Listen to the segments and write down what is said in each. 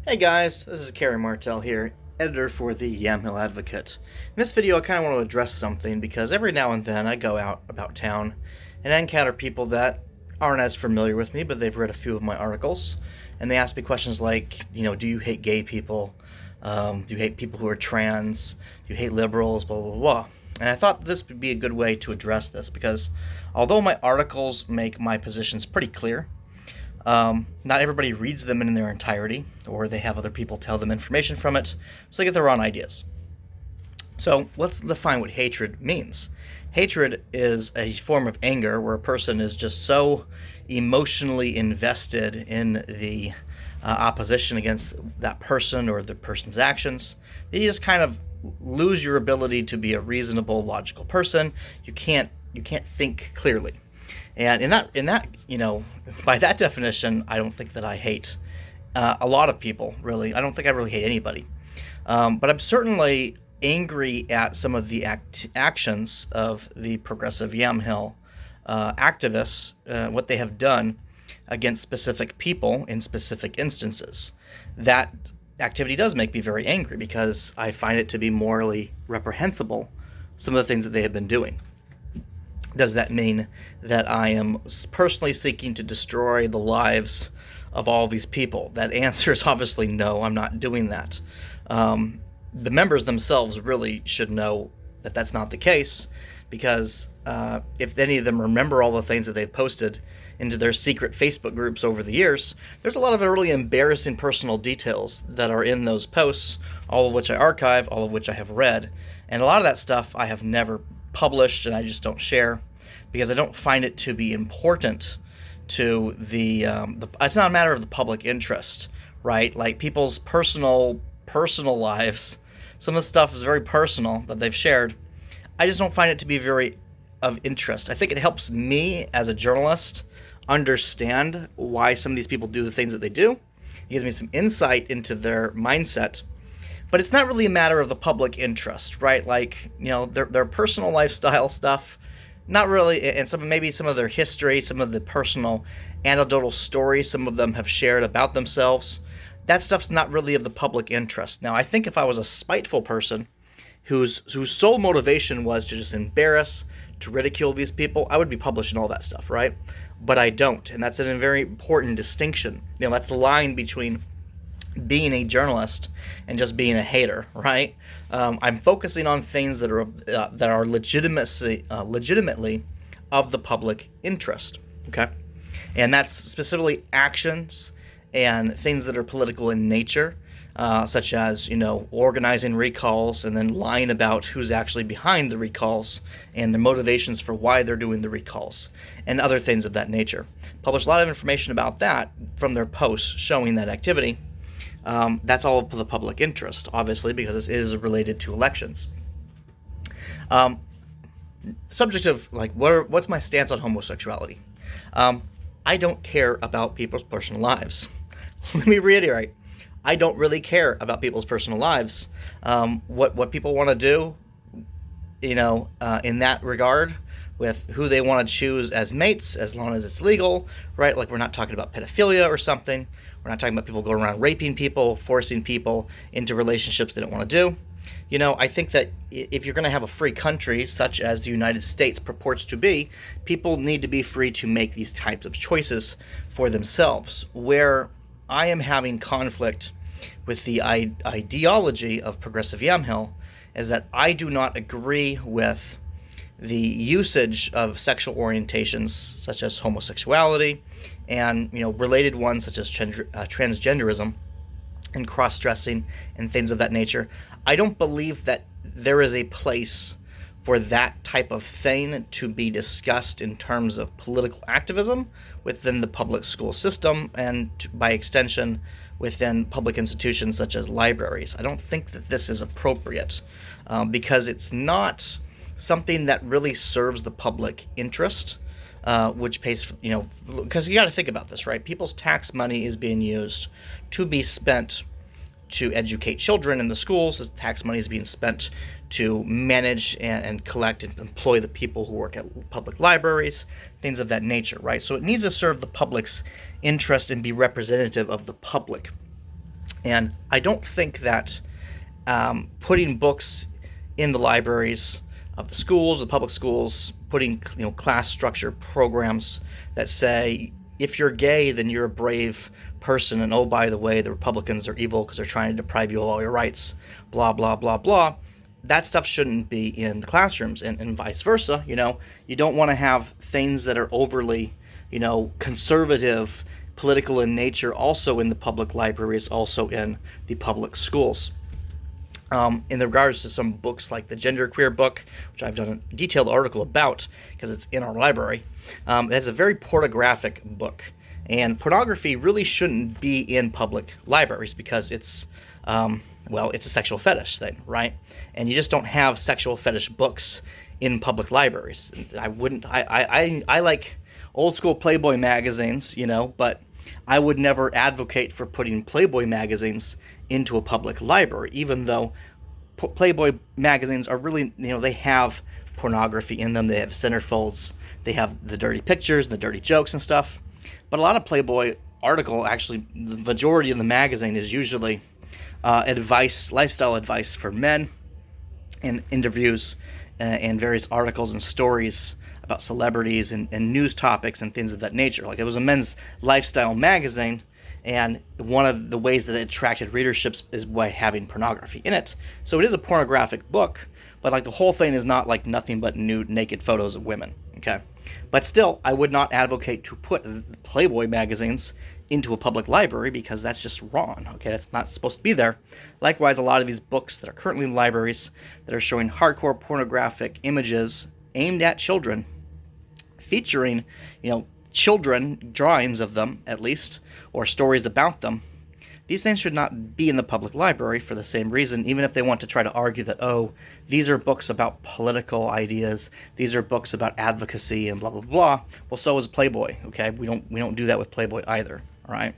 Hey guys, this is Kerry Martell here, editor for the Yamhill Advocate. In this video, I kind of want to address something because every now and then I go out about town and I encounter people that aren't as familiar with me, but they've read a few of my articles, and they ask me questions like, do you hate gay people? Do you hate people who are trans? Do you hate liberals? Blah, blah, blah. And I thought this would be a good way to address this because although my articles make my positions pretty clear, not everybody reads them in their entirety, or they have other people tell them information from it, so they get their own ideas. So let's define what hatred means. Hatred is a form of anger where a person is just so emotionally invested in the opposition against that person or the person's actions that you just kind of lose your ability to be a reasonable, logical person. You can't think clearly. And by that definition, I don't think that I hate a lot of people, really. I don't think I really hate anybody. But I'm certainly angry at some of the actions of the progressive Yamhill activists, what they have done against specific people in specific instances. That activity does make me very angry because I find it to be morally reprehensible, some of the things that they have been doing. Does that mean that I am personally seeking to destroy the lives of all these people? That answer is obviously no, I'm not doing that. The members themselves really should know that that's not the case, because if any of them remember all the things that they've posted into their secret Facebook groups over the years, there's a lot of really embarrassing personal details that are in those posts, all of which I archive, all of which I have read. And a lot of that stuff I have never published, and I just don't share because I don't find it to be important to the it's not a matter of the public interest, right? Like people's personal lives, some of the stuff is very personal that they've shared. I just don't find it to be very of interest. I think it helps me as a journalist understand why some of these people do the things that they do. It gives me some insight into their mindset, but it's not really a matter of the public interest, right? Like, their personal lifestyle stuff, not really, and maybe some of their history, some of the personal anecdotal stories some of them have shared about themselves. That stuff's not really of the public interest. Now, I think if I was a spiteful person whose sole motivation was to just embarrass, to ridicule these people, I would be publishing all that stuff, right? But I don't, and that's a very important distinction. That's the line between being a journalist and just being a hater, right? I'm focusing on things that are legitimately of the public interest, okay? And that's specifically actions and things that are political in nature, such as organizing recalls and then lying about who's actually behind the recalls and the motivations for why they're doing the recalls and other things of that nature. Publish a lot of information about that from their posts showing that activity. That's all of the public interest, obviously, because it is related to elections. Subject of what's my stance on homosexuality? I don't care about people's personal lives. Let me reiterate. I don't really care about people's personal lives. What people want to do, in that regard, with who they want to choose as mates, as long as it's legal, right? Like, we're not talking about pedophilia or something. We're not talking about people going around raping people, forcing people into relationships they don't want to do. I think that if you're going to have a free country, such as the United States purports to be, people need to be free to make these types of choices for themselves. Where I am having conflict with the ideology of progressive Yamhill is that I do not agree with the usage of sexual orientations such as homosexuality and related ones such as transgenderism and cross-dressing and things of that nature. I don't believe that there is a place for that type of thing to be discussed in terms of political activism within the public school system and, by extension, within public institutions such as libraries. I don't think that this is appropriate because it's not something that really serves the public interest, which pays, because you got to think about this, right? People's tax money is being used to be spent to educate children in the schools. As tax money is being spent to manage and collect and employ the people who work at public libraries, things of that nature, right? So it needs to serve the public's interest and be representative of the public. And I don't think that putting books in the libraries of the schools, the public schools, putting class structure programs that say if you're gay, then you're a brave person, and oh, by the way, the Republicans are evil because they're trying to deprive you of all your rights, blah blah blah blah. That stuff shouldn't be in the classrooms, and vice versa. You don't want to have things that are overly, conservative, political in nature, also in the public libraries, also in the public schools. In regards to some books like the Genderqueer book, which I've done a detailed article about because it's in our library, it's a very pornographic book. And pornography really shouldn't be in public libraries because it's a sexual fetish thing, right? And you just don't have sexual fetish books in public libraries. I like old school Playboy magazines, but I would never advocate for putting Playboy magazines into a public library, even though Playboy magazines are really, they have pornography in them. They have centerfolds. They have the dirty pictures and the dirty jokes and stuff. But a lot of Playboy article, actually, the majority of the magazine is usually lifestyle advice for men, and interviews and various articles and stories about celebrities and news topics and things of that nature. Like, it was a men's lifestyle magazine, and one of the ways that it attracted readerships is by having pornography in it. So it is a pornographic book, but like the whole thing is not like nothing but nude, naked photos of women. Okay, but still, I would not advocate to put Playboy magazines into a public library because that's just wrong. Okay, that's not supposed to be there. Likewise, a lot of these books that are currently in libraries that are showing hardcore pornographic images aimed at children, featuring, children, drawings of them at least, or stories about them. These things should not be in the public library for the same reason, even if they want to try to argue that, oh, these are books about political ideas, these are books about advocacy and blah, blah, blah. Well, so is Playboy, okay? We don't do that with Playboy either, all right?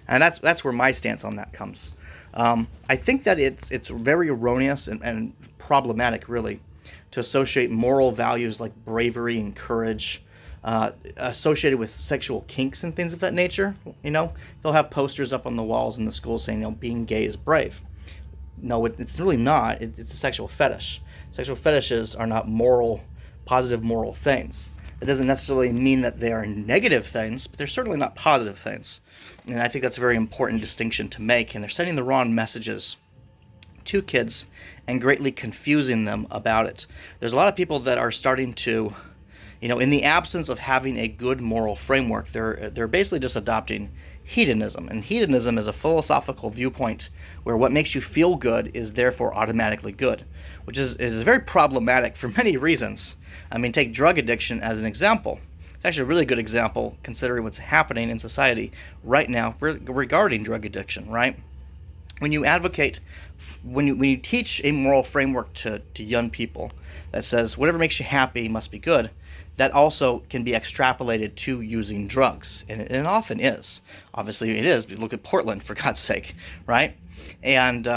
And that's where my stance on that comes. I think that it's very erroneous and problematic, really, to associate moral values like bravery and courage associated with sexual kinks and things of that nature. They'll have posters up on the walls in the school saying, being gay is brave. No, it's really not. It's a sexual fetish. Sexual fetishes are not positive moral things. It doesn't necessarily mean that they are negative things, but they're certainly not positive things. And I think that's a very important distinction to make, and they're sending the wrong messages to kids and greatly confusing them about it. There's a lot of people that are starting to, in the absence of having a good moral framework, they're basically just adopting hedonism. And hedonism is a philosophical viewpoint where what makes you feel good is therefore automatically good, which is very problematic for many reasons. I mean, take drug addiction as an example. It's actually a really good example considering what's happening in society right now regarding drug addiction, right? When you advocate, when you teach a moral framework to young people that says whatever makes you happy must be good, that also can be extrapolated to using drugs, and it often is. Obviously it is. Look at Portland, for God's sake, right? And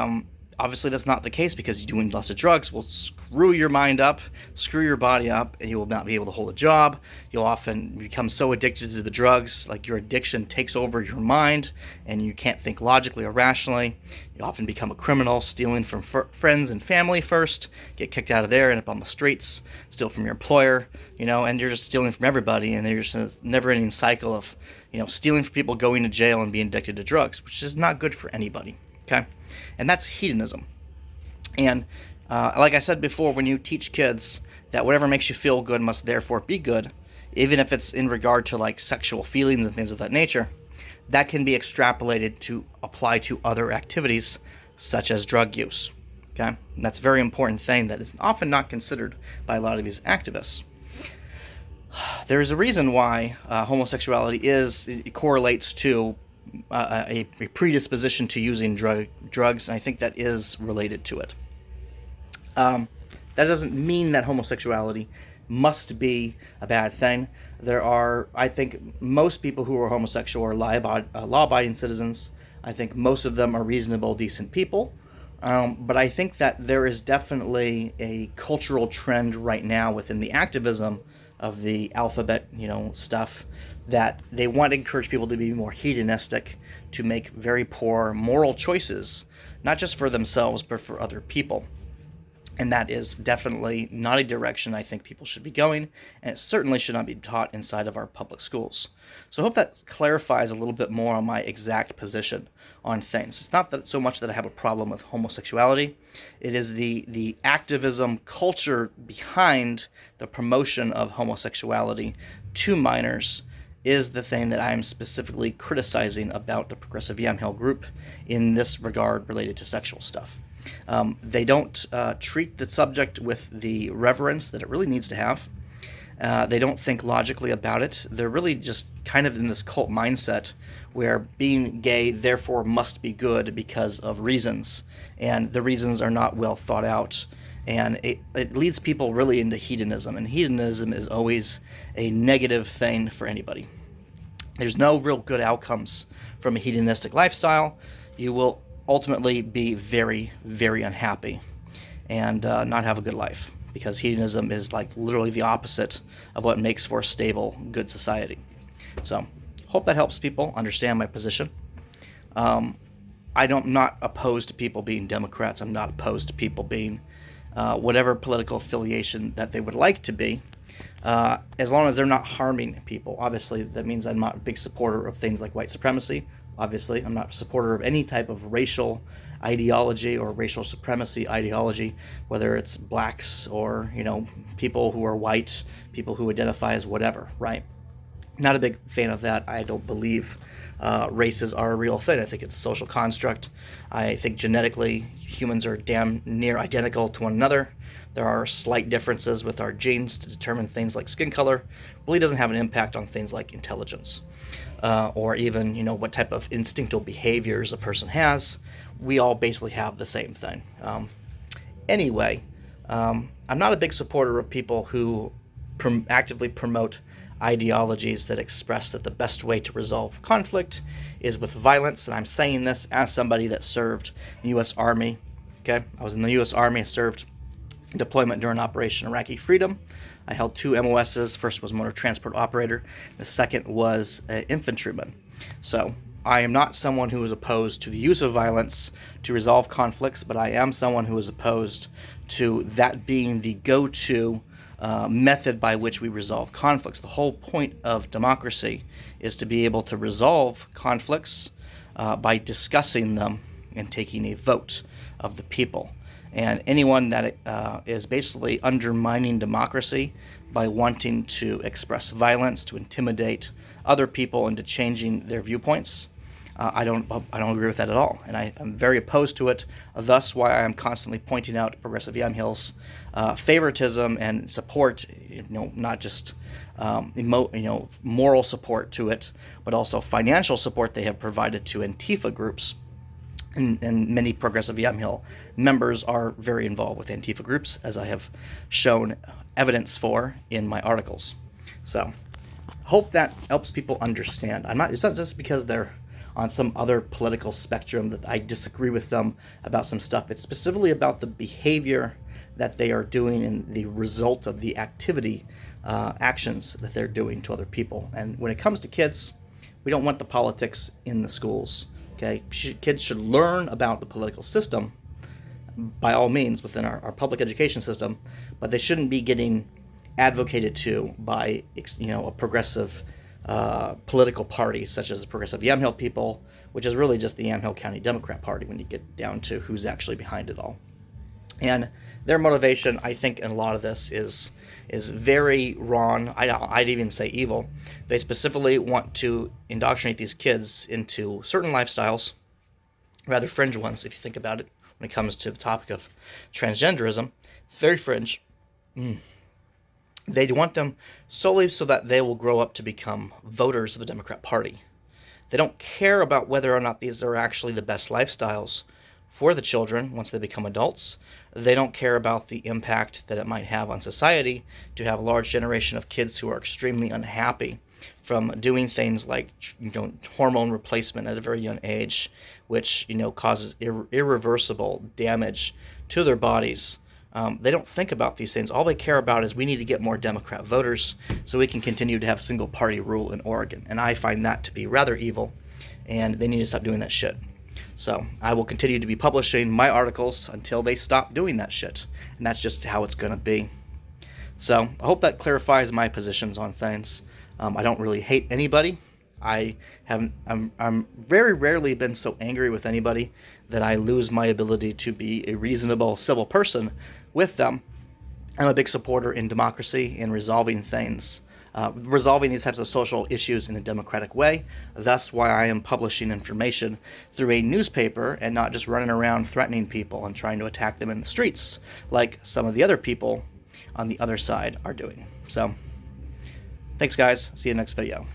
obviously that's not the case, because doing lots of drugs will screw your mind up, screw your body up, and you will not be able to hold a job. You'll often become so addicted to the drugs, like your addiction takes over your mind, and you can't think logically or rationally. You often become a criminal, stealing from friends and family first, get kicked out of there, end up on the streets, steal from your employer, and you're just stealing from everybody, and there's a never-ending cycle of, stealing from people, going to jail, and being addicted to drugs, which is not good for anybody. Okay, and that's hedonism. And like I said before, when you teach kids that whatever makes you feel good must therefore be good, even if it's in regard to like sexual feelings and things of that nature, that can be extrapolated to apply to other activities such as drug use. Okay, and that's a very important thing that is often not considered by a lot of these activists. There is a reason why homosexuality it correlates to a predisposition to using drugs, and I think that is related to it. That doesn't mean that homosexuality must be a bad thing. I think most people who are homosexual are law-abiding citizens. I think most of them are reasonable, decent people. But I think that there is definitely a cultural trend right now within the activism of the alphabet, stuff, that they want to encourage people to be more hedonistic, to make very poor moral choices, not just for themselves, but for other people. And that is definitely not a direction I think people should be going, and it certainly should not be taught inside of our public schools. So I hope that clarifies a little bit more on my exact position on things. It's not that so much that I have a problem with homosexuality. It is the activism culture behind the promotion of homosexuality to minors is the thing that I'm specifically criticizing about the Progressive Yamhill group in this regard related to sexual stuff. They don't treat the subject with the reverence that it really needs to have. They don't think logically about it. They're really just kind of in this cult mindset where being gay therefore must be good because of reasons, and the reasons are not well thought out. And it leads people really into hedonism, and hedonism is always a negative thing for anybody. There's no real good outcomes from a hedonistic lifestyle. You will ultimately be very, very unhappy and not have a good life, because hedonism is like literally the opposite of what makes for a stable, good society. So, hope that helps people understand my position. I'm not opposed to people being Democrats. I'm not opposed to people being whatever political affiliation that they would like to be, as long as they're not harming people. Obviously, that means I'm not a big supporter of things like white supremacy. Obviously, I'm not a supporter of any type of racial ideology or racial supremacy ideology, whether it's blacks or, people who are white, people who identify as whatever, right? Not a big fan of that. I don't believe races are a real thing. I think it's a social construct. I think genetically humans are damn near identical to one another. There are slight differences with our genes to determine things like skin color. Really doesn't have an impact on things like intelligence, or even what type of instinctual behaviors a person has. We all basically have the same thing. Anyway, I'm not a big supporter of people who actively promote ideologies that express that the best way to resolve conflict is with violence. And I'm saying this as somebody that served the U.S. Army. Okay, I was in the U.S. Army. I served deployment during Operation Iraqi Freedom. I held 2 MOSs. First was motor transport operator. The second was infantryman. So I am not someone who is opposed to the use of violence to resolve conflicts, but I am someone who is opposed to that being the go-to method by which we resolve conflicts. The whole point of democracy is to be able to resolve conflicts by discussing them and taking a vote of the people. And anyone that is basically undermining democracy by wanting to express violence, to intimidate other people into changing their viewpoints, I don't agree with that at all, and I'm very opposed to it. Thus, why I am constantly pointing out Progressive Yamhill's favoritism and support. Not just moral support to it, but also financial support they have provided to Antifa groups. And many Progressive Yamhill members are very involved with Antifa groups, as I have shown evidence for in my articles. So, hope that helps people understand. It's not just because they're on some other political spectrum that I disagree with them about some stuff. It's specifically about the behavior that they are doing and the result of the actions that they're doing to other people. And when it comes to kids, we don't want the politics in the schools. Okay, kids should learn about the political system, by all means, within our public education system, but they shouldn't be getting advocated to by a progressive political party such as the Progressive Yamhill people, which is really just the Yamhill County Democrat Party when you get down to who's actually behind it all. And their motivation, I think, in a lot of this is very wrong. I'd even say evil. They specifically want to indoctrinate these kids into certain lifestyles, rather fringe ones if you think about it, when it comes to the topic of transgenderism. It's very fringe. They want them solely so that they will grow up to become voters of the Democrat Party. They don't care about whether or not these are actually the best lifestyles for the children once they become adults. They don't care about the impact that it might have on society to have a large generation of kids who are extremely unhappy from doing things like hormone replacement at a very young age, which causes irreversible damage to their bodies They don't think about these things. All they care about is we need to get more Democrat voters so we can continue to have single party rule in Oregon. And I find that to be rather evil, and they need to stop doing that shit. So I will continue to be publishing my articles until they stop doing that shit. And that's just how it's going to be. So I hope that clarifies my positions on things. I don't really hate anybody. I'm very rarely been so angry with anybody that I lose my ability to be a reasonable civil person with them. I'm a big supporter in democracy and resolving things, resolving these types of social issues in a democratic way. Thus why I am publishing information through a newspaper and not just running around threatening people and trying to attack them in the streets like some of the other people on the other side are doing. So thanks guys, see you next video.